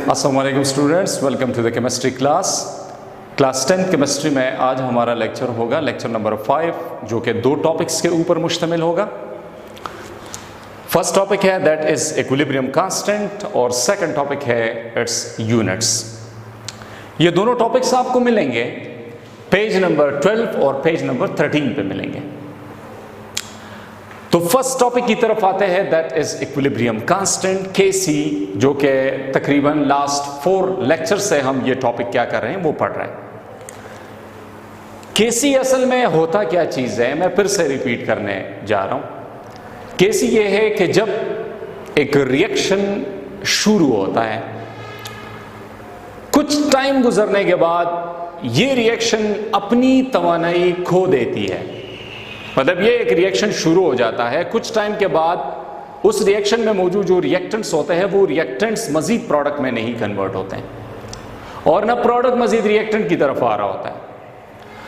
अस्सलामुअलैकुम students, welcome to the chemistry class 10th chemistry में आज हमारा लेक्चर होगा लेक्चर नंबर 5, जो कि दो टॉपिक्स के ऊपर मुश्तमिल होगा। फर्स्ट टॉपिक है दैट इज इक्विलिब्रियम कांस्टेंट और सेकंड टॉपिक है इट्स यूनिट्स। ये दोनों टॉपिक्स आपको मिलेंगे पेज नंबर 12 और पेज नंबर 13 पे मिलेंगे। तो फर्स्ट टॉपिक की तरफ आते हैं that is equilibrium constant Kc, जो कि तकरीबन लास्ट 4 लेक्चर से हम ये टॉपिक क्या कर रहे हैं वो पढ़ रहे हैं। Kc असल में होता क्या चीज है, मैं फिर से रिपीट करने जा रहा हूं। Kc ये है कि जब एक रिएक्शन शुरू होता है, कुछ टाइम गुजरने के बाद ये रिएक्शन अपनी तवानाई खो देती है। मतलब ये एक रिएक्शन शुरू हो जाता है, कुछ टाइम के बाद उस रिएक्शन में मौजूद जो रिएक्टेंट्स होते हैं वो रिएक्टेंट्स मजीद प्रोडक्ट में नहीं कन्वर्ट होते हैं और ना प्रोडक्ट मजीद रिएक्टेंट की तरफ आ रहा होता है,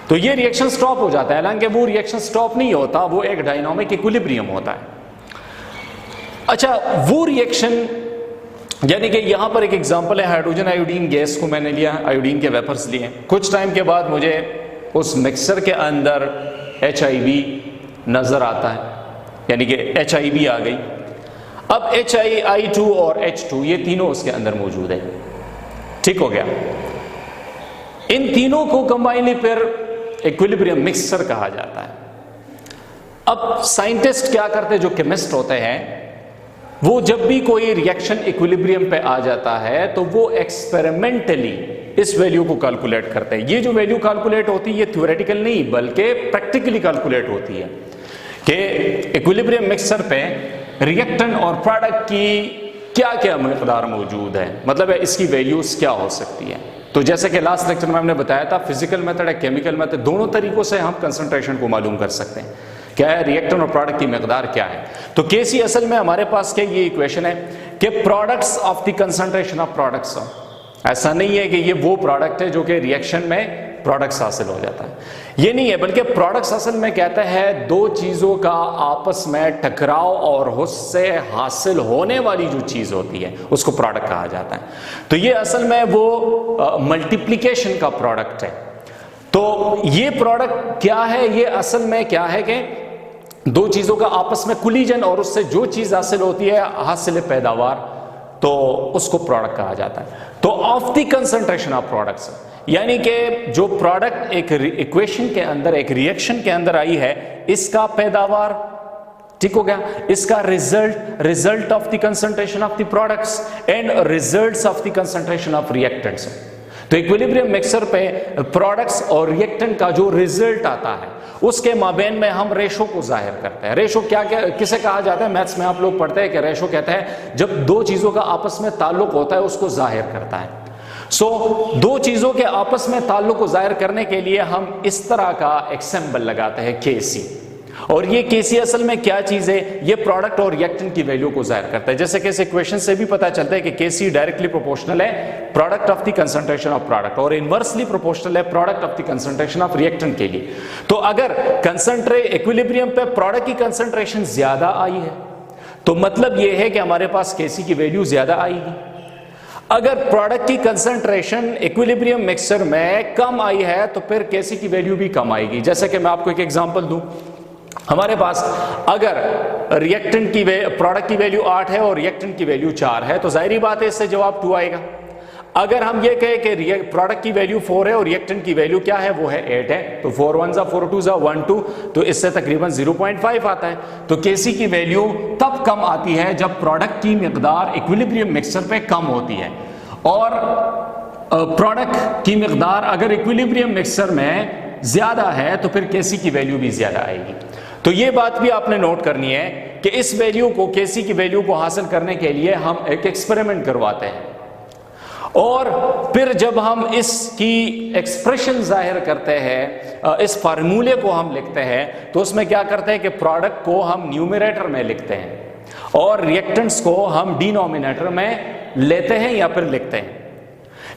तो ये रिएक्शन स्टॉप हो जाता है। हालांकि वो रिएक्शन स्टॉप नहीं होता, वो एक डायनामिक इक्विलिब्रियम होता है। अच्छा, वो रिएक्शन यानी कि यहां पर एक एग्जांपल है हाइड्रोजन आयोडीन गैस को मैंने लिया, आयोडीन के वेपर्स लिए। कुछ टाइम के बाद मुझे उस मिक्सर के अंदर HIV नजर आता है, यानी कि HIV आ गई। अब HI2 और H2 ये तीनों उसके अंदर मौजूद है, ठीक हो गया। इन तीनों को कंबाइनली फिर इक्विलिब्रियम मिक्सचर कहा जाता है। अब साइंटिस्ट क्या करते हैं, जो केमिस्ट होते हैं, वो जब भी कोई रिएक्शन इक्विलिब्रियम पे आ जाता है तो वो एक्सपेरिमेंटली इस वैल्यू को कैलकुलेट करते हैं। ये जो वैल्यू कैलकुलेट होती है ये थ्योरेटिकल नहीं बल्कि प्रैक्टिकली कैलकुलेट होती है कि इक्विलिब्रियम मिक्सचर पे रिएक्टेंट और प्रोडक्ट की क्या क्या मकदार मौजूद है, मतलब इसकी वैल्यूज क्या हो सकती है। तो जैसे कि लास्ट लेक्चर में हमने बताया था, फिजिकल मेथड है, केमिकल मेथड, दोनों तरीकों से हम कंसंट्रेशन को मालूम कर सकते हैं क्या है रिएक्टेंट और प्रोडक्ट की मकदार क्या है। तो Kc असल में हमारे पास क्या ये इक्वेशन है कि products of the concentration of products. ऐसा नहीं है कि ये वो प्रोडक्ट है जो कि रिएक्शन में प्रोडक्ट्स हासिल हो जाता है, ये नहीं है, बल्कि प्रोडक्ट्स असल में कहता है दो चीजों का आपस में टकराव और उससे हासिल होने वाली जो चीज होती है उसको प्रोडक्ट कहा जाता है। तो ये असल में वो मल्टीप्लिकेशन का प्रोडक्ट है। तो ये प्रोडक्ट क्या है, ये असल में क्या है कि दो चीजों का आपस में कोलिजन और उससे जो चीज हासिल होती है हासिल पैदावार, तो उसको प्रोडक्ट कहा जाता है। तो of the concentration of products, यानी कि जो प्रोडक्ट एक इक्वेशन के अंदर, एक रिएक्शन के अंदर आई है, इसका पैदावार, ठीक हो गया, इसका result of the concentration of the products and results of the concentration of reactants. तो इक्विलिब्रियम मिक्सचर पे प्रोडक्ट्स और रिएक्टेंट का जो रिजल्ट आता है उसके माबेन में हम रेशो को जाहिर करते हैं। रेशो क्या किसे कहा जाता है, मैथ्स में आप लोग पढ़ते हैं कि रेशो कहता है जब दो चीजों का आपस में ताल्लुक होता है उसको जाहिर करता है। दो चीजों के आपस में ताल्लुक को जाहिर करने के लिए हम इस तरह का एक सिंबल लगाते हैं Kc। और ये Kc असल में क्या चीज है, ये प्रोडक्ट और रिएक्टेंट की वैल्यू को जाहिर करता है। जैसे कि इस इक्वेशन से भी पता चलता है कि Kc डायरेक्टली प्रोपोर्शनल है product of the concentration of product और इनवर्सली प्रोपोर्शनल है product of the concentration of reactant के लिए। तो अगर इक्विलिब्रियम पे प्रोडक्ट की कंसंट्रेशन ज्यादा आई है तो मतलब यह है कि हमारे पास Kc की वैल्यू ज्यादा आएगी। अगर प्रोडक्ट की कंसंट्रेशन इक्विलिब्रियम मिक्सचर में कम आई है तो फिर Kc की वैल्यू भी कम आएगी। जैसे कि मैं आपको एक एग्जांपल दूं, हमारे पास अगर रिएक्टेंट की प्रोडक्ट की वैल्यू 8 है और रिएक्टेंट की वैल्यू 4 है तो जाहिर बात है इससे जवाब 2 आएगा। अगर हम ये कहें कि प्रोडक्ट की वैल्यू 4 है और रिएक्टेंट की वैल्यू क्या है, वो है 8 है, तो 4 1 4 2 1 2, तो इससे तकरीबन 0.5 आता है। तो Kc की वैल्यू तब कम आती है जब प्रोडक्ट की मकदार इक्विलिब्रियम मिक्सचर पे कम होती है, और प्रोडक्ट की मकदार अगर इक्विलिब्रियम मिक्सचर में ज्यादा है तो फिर Kc की वैल्यू भी ज्यादा आएगी। तो ये बात भी आपने नोट करनी है कि इस वैल्यू को, Kc की वैल्यू को हासिल करने के लिए हम एक एक्सपेरिमेंट करवाते हैं और फिर जब हम इसकी एक्सप्रेशन जाहिर करते हैं, इस फार्मूले को हम लिखते हैं, तो उसमें क्या करते हैं कि प्रोडक्ट को हम न्यूमरेटर में लिखते हैं और रिएक्टेंट्स को हम डिनोमिनेटर में लेते हैं या फिर लिखते हैं।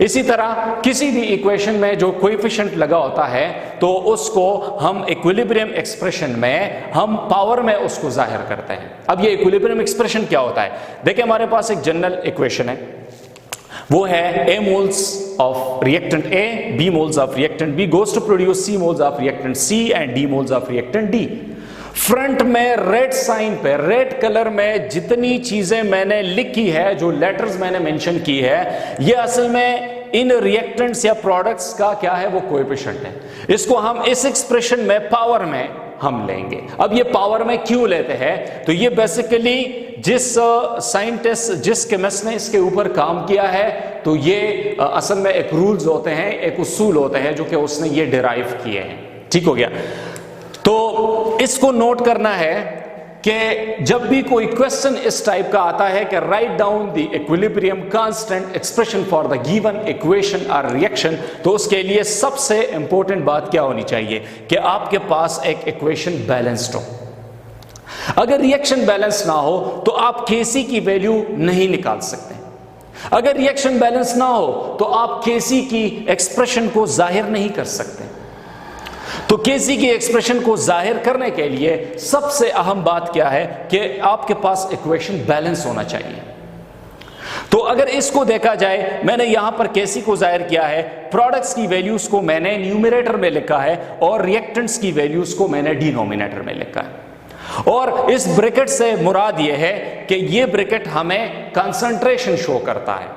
इसी तरह किसी भी इक्वेशन में जो कोएफिशिएंट लगा होता है तो उसको हम इक्विलिब्रियम एक्सप्रेशन में हम पावर में उसको जाहिर करते हैं। अब ये इक्विलिब्रियम एक्सप्रेशन क्या होता है, देखिए हमारे पास एक जनरल इक्वेशन है, वो है A moles of reactant A, B moles of reactant B goes to produce C moles of reactant C and D moles of reactant D. Front में रेड साइन पे, रेड कलर में जितनी चीजें मैंने लिखी है, जो लेटर्स मैंने मेंशन की है, ये असल में इन रिएक्टेंट्स या प्रोडक्ट्स का क्या है, वो कोएफिशिएंट है। इसको हम इस एक्सप्रेशन में पावर में हम लेंगे। अब ये पावर में क्यों लेते हैं, तो ये बेसिकली जिस साइंटिस्ट, जिस केमिस्ट ने इसके ऊपर काम किया है, तो ये असल में एक रूल्स होते हैं, एक उसूल होते हैं जो कि उसने ये डिराइव किए हैं। ठीक हो गया। तो इसको नोट करना है कि जब भी कोई क्वेश्चन इस टाइप का आता है कि write down the equilibrium constant expression for the given equation और रिएक्शन, तो उसके लिए सबसे इंपॉर्टेंट बात क्या होनी चाहिए कि आपके पास एक इक्वेशन बैलेंस्ड हो। अगर रिएक्शन बैलेंस ना हो तो आप Kc की वैल्यू नहीं निकाल सकते। अगर रिएक्शन बैलेंस ना हो तो आप Kc की एक्सप्रेशन को जाहिर नहीं कर सकते। तो Kc की एक्सप्रेशन को जाहिर करने के लिए सबसे अहम बात क्या है कि आपके पास इक्वेशन बैलेंस होना चाहिए। तो अगर इसको देखा जाए, मैंने यहां पर Kc को जाहिर किया है, प्रोडक्ट्स की वैल्यूज को मैंने न्यूमरेटर में लिखा है और रिएक्टेंट्स की वैल्यूज को मैंने डिनोमिनेटर में लिखा है। और इस ब्रैकेट से मुराद यह है कि यह ब्रैकेट हमें कंसंट्रेशन शो करता है,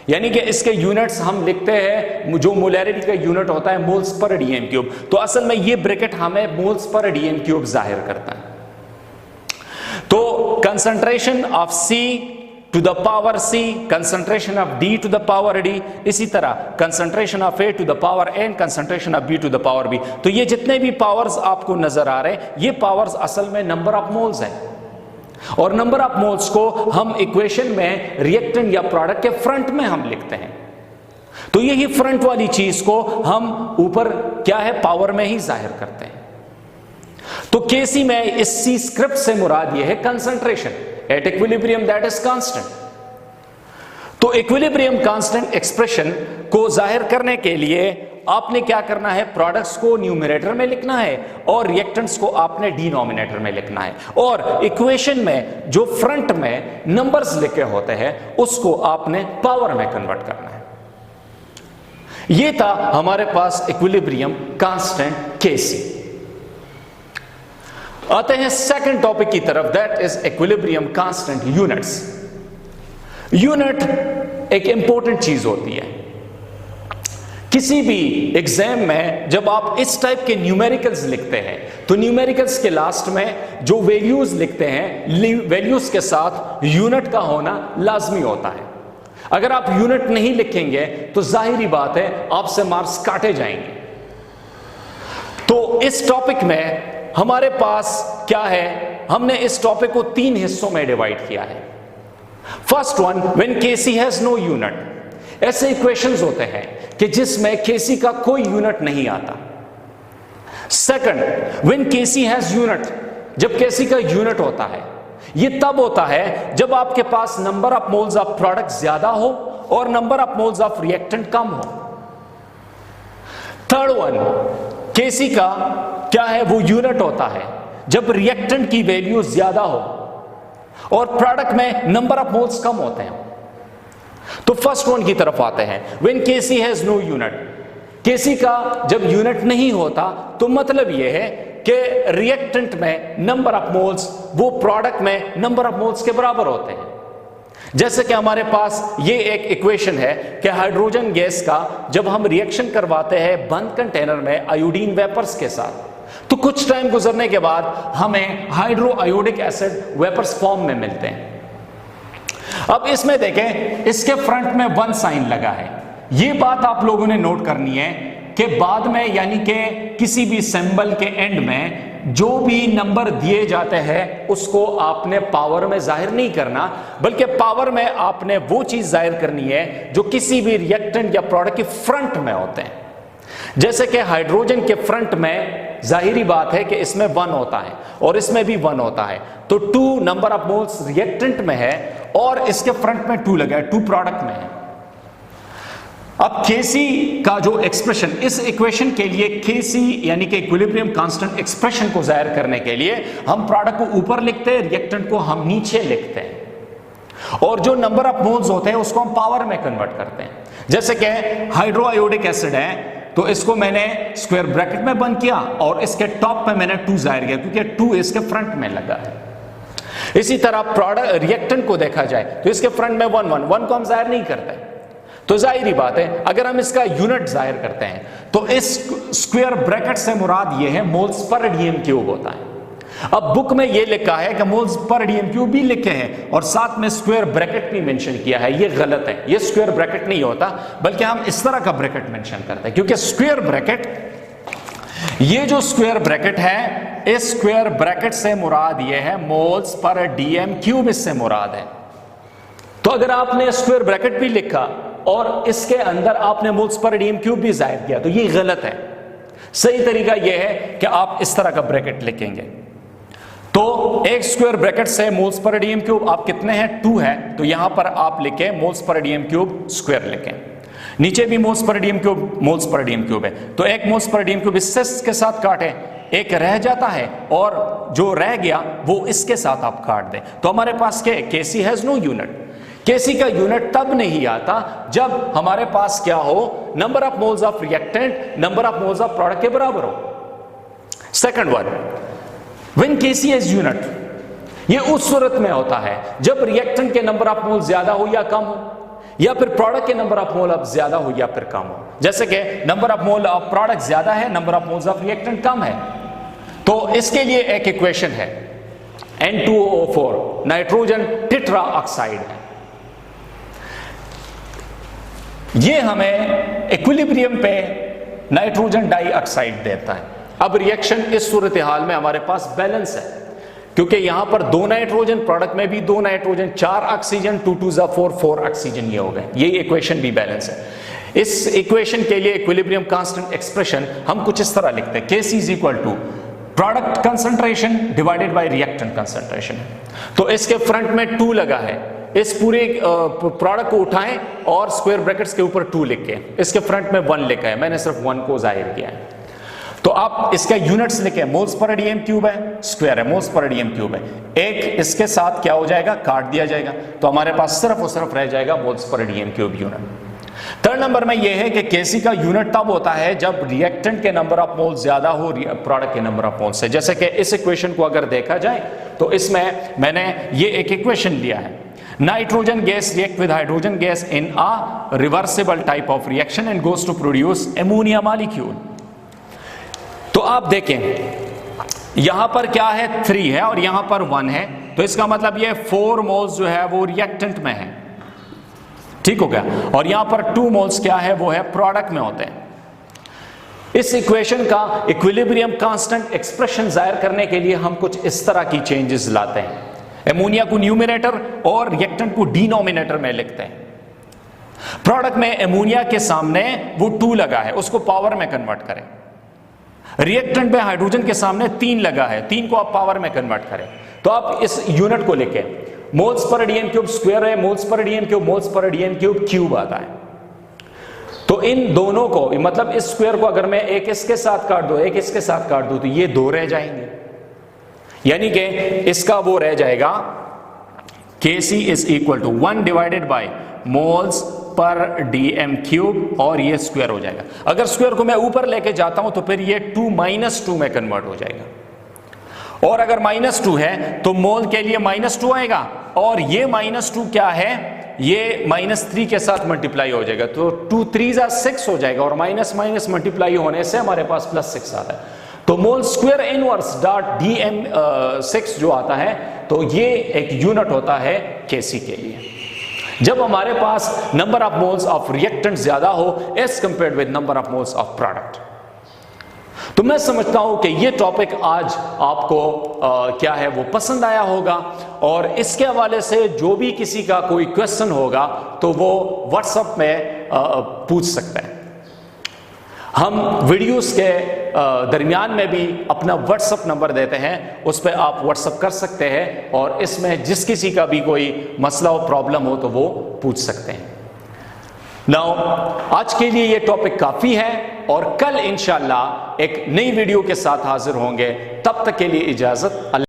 यानी कि इसके यूनिट्स हम लिखते हैं, जो मोलैरिटी का यूनिट होता है मोल्स पर डीएम क्यूब, तो असल में ये ब्रैकेट हमें मोल्स पर डीएम क्यूब जाहिर करता है। तो concentration of C to the power C, concentration of D to the power D, इसी तरह concentration of A to the power N, concentration of B to the power B। तो ये जितने भी पावर्स आपको नजर आ रहे हैं, ये पावर्स असल में नंबर ऑफ मोल्स हैं, और नंबर ऑफ मोल्स को हम इक्वेशन में रिएक्टेंट या प्रोडक्ट के फ्रंट में हम लिखते हैं। तो यही फ्रंट वाली चीज को हम ऊपर क्या है, पावर में ही जाहिर करते हैं। तो Kc में इस C स्क्रिप्ट से मुराद यह है concentration at equilibrium that is constant. तो इक्विलिब्रियम कांस्टेंट एक्सप्रेशन को जाहिर करने के लिए आपने क्या करना है, प्रोडक्ट्स को न्यूमरेटर में लिखना है और रिएक्टेंट्स को आपने डिनोमिनेटर में लिखना है, और इक्वेशन में जो फ्रंट में नंबर्स लिखे होते हैं उसको आपने पावर में कन्वर्ट करना है। यह था हमारे पास इक्विलिब्रियम कांस्टेंट Kc। आते हैं सेकंड टॉपिक की तरफ, that is equilibrium constant units. Unit एक इंपॉर्टेंट चीज होती है। किसी भी एग्जाम में जब आप इस टाइप के न्यूमेरिकल्स लिखते हैं, तो न्यूमेरिकल्स के लास्ट में जो वैल्यूज लिखते हैं, वैल्यूज के साथ यूनिट का होना लाजमी होता है। अगर आप यूनिट नहीं लिखेंगे तो जाहिरी बात है आपसे मार्क्स काटे जाएंगे। तो इस टॉपिक में हमारे पास क्या है, हमने इस टॉपिक को 3 हिस्सों में डिवाइड किया है। First one, when Kc has no unit. ऐसे इक्वेशंस होते हैं कि जिसमें Kc का कोई यूनिट नहीं आता। Second, when Kc has unit, जब Kc का यूनिट होता है, यह तब होता है जब आपके पास number of moles of product ज्यादा हो और number of moles of reactant कम हो। थर्ड वन, Kc का क्या है, वो यूनिट होता है जब रिएक्टेंट की वैल्यू ज्यादा हो और प्रोडक्ट में नंबर ऑफ मोल्स कम होते हैं। तो फर्स्ट वन की तरफ आते हैं, when Kc has no unit. Kc का जब यूनिट नहीं होता तो मतलब यह है कि रिएक्टेंट में नंबर ऑफ मोल्स वो प्रोडक्ट में नंबर ऑफ मोल्स के बराबर होते हैं। जैसे कि हमारे पास ये एक इक्वेशन है कि हाइड्रोजन गैस का जब हम रिएक्शन करवाते हैं बंद कंटेनर में आयोडीन वेपर्स के साथ, तो कुछ टाइम गुजरने के बाद हमें hydroiodic acid vapours form में मिलते हैं। अब इसमें देखें, इसके फ्रंट में 1 साइन लगा है। यह बात आप लोगों ने नोट करनी है कि बाद में, यानी कि किसी भी सिंबल के एंड में जो भी नंबर दिए जाते हैं उसको आपने पावर में जाहिर नहीं करना, बल्कि पावर में आपने वो चीज जाहिर करनी है जो किसी भी रिएक्टेंट या प्रोडक्ट के फ्रंट में होते हैं। जैसे कि हाइड्रोजन के फ्रंट में जाहिरी बात है कि इसमें 1 होता है और इसमें भी 1 होता है, तो 2 नंबर ऑफ मोल्स रिएक्टेंट में है और इसके फ्रंट में 2 लगा है, 2 प्रोडक्ट में है। अब Kc का जो एक्सप्रेशन, इस इक्वेशन के लिए Kc यानी कि इक्विलिब्रियम कांस्टेंट एक्सप्रेशन को जाहिर करने के लिए हम प्रोडक्ट को ऊपर लिखते हैं, रिएक्टेंट को हम नीचे लिखते हैं। और जो नंबर ऑफ मोल्स होते हैं उसको हम पावर में कन्वर्ट करते हैं। जैसे कि हाइड्रोआयोडिक एसिड है, तो इसको मैंने स्क्वायर ब्रैकेट में बंद किया और इसके टॉप पे मैंने 2 जाहिर किया क्योंकि 2 इसके फ्रंट में लगा है। इसी तरह प्रोडक्ट रिएक्टेंट को देखा जाए तो इसके फ्रंट में 1 को हम जाहिर नहीं करते, तो जाहिर ही बात है अगर हम इसका यूनिट जाहिर करते हैं तो इस स्क्वायर ब्रैकेट से मुराद ये है मोल्स पर डीएम क्यूब होता है। अब बुक में ये लिखा है कि मोल्स पर डीएम क्यूब भी लिखे हैं और साथ में स्क्वायर ब्रैकेट भी मेंशन किया है, ये गलत है। ये स्क्वायर ब्रैकेट नहीं होता बल्कि हम इस तरह का ब्रैकेट मेंशन करते हैं, क्योंकि स्क्वायर ब्रैकेट, ये जो स्क्वायर ब्रैकेट है, इस स्क्वायर ब्रैकेट से मुराद ये है मोल्स पर डीएम क्यूब, इससे मुराद है। तो अगर आपने स्क्वायर ब्रैकेट भी लिखा और इसके अंदर आपने मोल्स पर डीएम क्यूब भी जाहिर किया तो ये गलत है। सही तरीका यह है कि आप इस तरह का ब्रैकेट लिखेंगे। तो एक स्क्वायर ब्रैकेट से मोल्स पर डीएम क्यूब आप कितने हैं, 2 है, तो यहां पर आप लिखें मोल्स पर डीएम क्यूब स्क्वायर लिखें, नीचे भी मोल्स पर डीएम क्यूब है, तो एक मोल्स पर डीएम क्यूब इसके साथ काटें, एक रह जाता है और जो रह गया वो इसके साथ आप काट दें, तो हमारे पास क्या है, केसी हैज नो यूनिट। केसी का यूनिट तब नहीं आता जब हमारे पास क्या हो, number of moles of reactant number of moles of product के बराबर हो। Second one, when KC is unit, ये उस सूरत में होता है जब रिएक्टेंट के नंबर ऑफ मोल ज्यादा हो या कम हो, या फिर प्रोडक्ट के नंबर ऑफ मोल अब ज्यादा हो या फिर कम हो। जैसे कि number of mole of product ज्यादा है, number of moles of reactant कम है, तो इसके लिए एक इक्वेशन है N2O4 नाइट्रोजन टेट्रा ऑक्साइड है। ये हमें इक्विलिब्रियम पे नाइट्रोजन डाइऑक्साइड देता है। अब रिएक्शन इस सूरत हाल में हमारे पास बैलेंस है, क्योंकि यहां पर 2 नाइट्रोजन, प्रोडक्ट में भी 2 नाइट्रोजन, 4 ऑक्सीजन, 2 2 4 ऑक्सीजन ये हो गए, ये इक्वेशन भी बैलेंस है। इस इक्वेशन के लिए इक्विलिब्रियम कांस्टेंट एक्सप्रेशन हम कुछ इस तरह लिखते हैं, Kc is equal to product concentration divided by reactant concentration. तो इसके फ्रंट में 2 लगा है, इस पूरे प्रोडक्ट को उठाएं और स्क्वायर ब्रैकेट्स के ऊपर 2 लिख के, इसके फ्रंट में 1 लिखा है, मैंने सिर्फ 1 को जाहिर किया है। तो आप इसका यूनिट्स लिखें, मोल्स पर डीएम क्यूब है, स्क्वायर है, मोल्स पर डीएम क्यूब है, एक इसके साथ क्या हो जाएगा, काट दिया जाएगा, तो हमारे पास सिर्फ और सिर्फ रह जाएगा मोल्स पर DM cube unit. Third number में यह है कि केसी का यूनिट तब होता है जब रिएक्टेंट के नंबर ऑफ मोल्स ज्यादा हो प्रोडक्ट के नंबर ऑफ मोल्स से। जैसे कि इस इक्वेशन को अगर देखा जाए तो इसमें मैंने ये एक इक्वेशन लिया है, nitrogen gas react with hydrogen gas in a reversible type of reaction and goes to produce ammonia molecule. तो आप देखें यहां पर क्या है, 3 है और यहां पर 1 है, तो इसका मतलब ये 4 मोल्स जो है वो रिएक्टेंट में है, ठीक हो गया, और यहां पर 2 मोल्स क्या है, वो है प्रोडक्ट में होते हैं। इस इक्वेशन का इक्विलिब्रियम कांस्टेंट एक्सप्रेशन जाहिर करने के लिए हम कुछ इस तरह की चेंजेस लाते हैं, एमोनिया को न्यूमरेटर और रिएक्टेंट को डिनोमिनेटर में लिखते हैं। प्रोडक्ट में एमोनिया के सामने वो 2 लगा है, उसको पावर में कन्वर्ट करें। रिएक्टेंट में हाइड्रोजन के सामने 3 लगा है, 3 को आप पावर में कन्वर्ट करें, तो आप इस यूनिट को लिखें, मोल्स पर डीएम क्यूब स्क्वायर है, मोल्स पर डीएम क्यूब, मोल्स पर डीएम क्यूब क्यूब आता है। तो इन दोनों को, मतलब इस स्क्वायर को अगर मैं एक इसके साथ काट दूं, एक इसके साथ काट दूं, तो ये 2 रह जाएंगे, यानी कि इसका वो रह जाएगा Kc is equal to 1 divided by moles पर डीएम क्यूब, और ये स्क्वायर हो जाएगा। अगर स्क्वायर को मैं ऊपर लेके जाता हूं तो फिर ये 2 - 2 में कन्वर्ट हो जाएगा, और अगर -2 है तो मोल के लिए -2 आएगा, और ये -2 क्या है, ये -3 के साथ मल्टीप्लाई हो जाएगा, तो 2 3 6 हो जाएगा, और माइनस माइनस मल्टीप्लाई होने से हमारे पास +6 आता है। तो mole square inverse dot DM 6 जो आता है, तो ये एक यूनिट होता है केसी के लिए जब हमारे पास number of moles of reactant ज्यादा हो as compared with number of moles of product. तो मैं समझता हूं कि ये टॉपिक आज आपको क्या है वो पसंद आया होगा, और इसके हवाले से जो भी किसी का कोई क्वेश्चन होगा तो वो व्हाट्सएप में पूछ सकते हैं। हम वीडियोस के दरमियान में भी अपना व्हाट्सएप नंबर देते हैं, उस पर आप व्हाट्सएप कर सकते हैं, और इसमें जिस किसी का भी कोई मसला हो, प्रॉब्लम हो, तो वो पूछ सकते हैं। नाउ आज के लिए ये टॉपिक काफी है, और कल इंशाल्लाह एक नई वीडियो के साथ हाजिर होंगे। तब तक के लिए इजाजत।